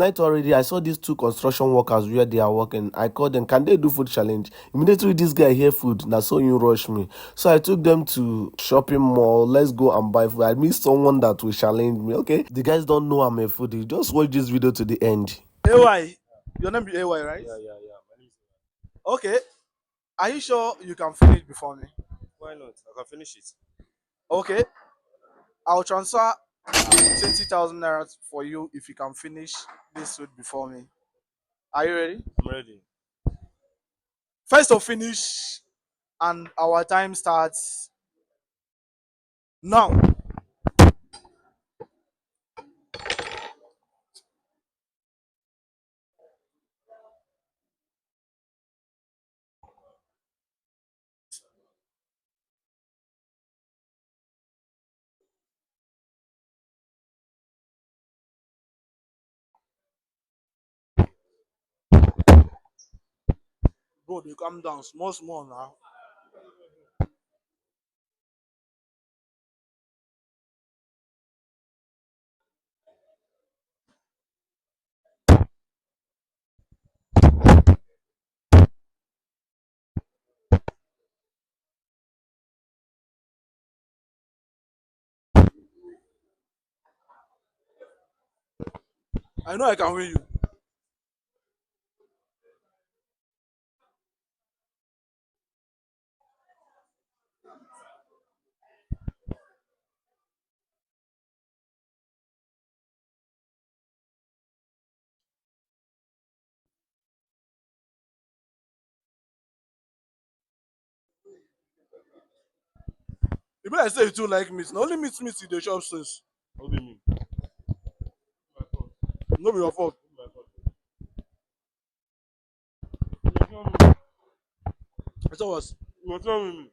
night already. I saw these two construction workers where they are working. I called them, can they do food challenge? Immediately this guy hear food, now so you rush me. So I took them to shopping mall. Let's go and buy food. I missed someone that will challenge me. Okay, the guys don't know I'm a foodie. Just watch this video to the end. AY, your name be AY, right? Yeah. My name is. Okay. Are you sure you can finish before me? Why not? I can finish it. Okay. I'll transfer 20,000 naira for you if you can finish this food before me. Are you ready? I'm ready. First to finish, and our time starts now. Bro, they calm down small, small now. I know I can win you. If I say you too like meat, na only meat you dey chop since. What do you mean? My fault. No be your fault. My fault. You So was must not with me.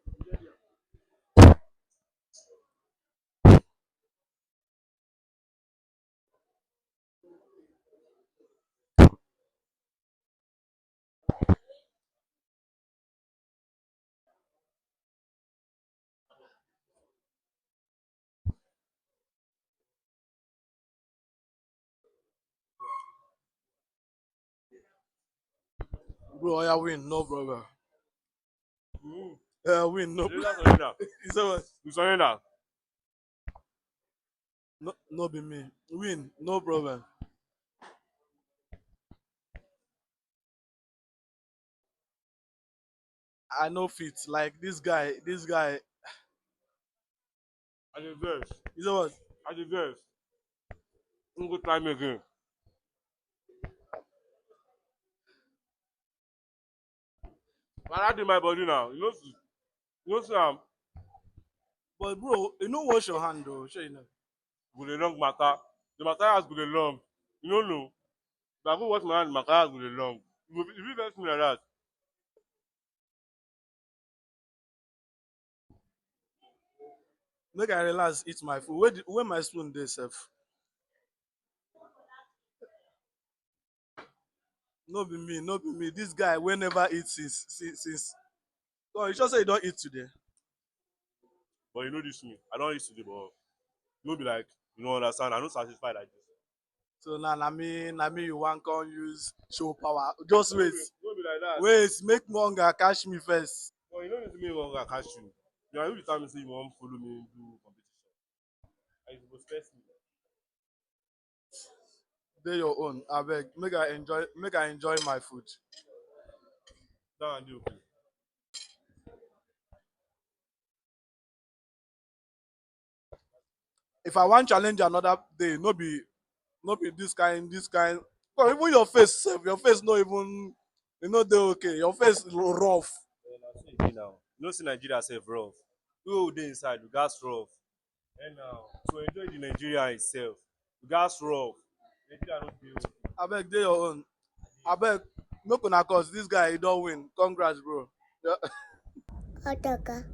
bro, I win, no brother. Mm. Win, no. You surrender. You say what? You surrender. No, no be me. Win, no problem. I know fit like this guy. This guy. I deserve. You say what? I deserve. You go try me again. But I do my body now. You know, But bro, you know wash your hand though. Sure you know. go the long matter. The matter has go the long. You don't know. If I go wash my hand, matter has go the long. You vex me like that. Make I relax, eat my food. Where my spoon dey sef? No be me, no be me. This guy wey never eat since. Oh, you sure say you don't eat today? But you know this me. I don't used to do, but you be like, you know, understand. I don't satisfy like this. So now na me you want come use show power. Just wait. No be like that. Wait, make Monga catch me first. But you know need to me longer catch you. You are you the time you say you want follow me do competition. And you go stress me. Dey your own. Abeg, make I enjoy my food. That and do okay. If I want challenge another day, no be this kind. But even your face sef, your face no even dey okay. Your face rough. And I say again now. You know see Nigeria self rough. We all dey inside, we gas rough. And now to enjoy the Nigeria itself, we gas rough. Nigeria no dey okay. Abeg dey your own. Abeg make una cause this guy he don win. Congrats bro. Yeah. Otaka.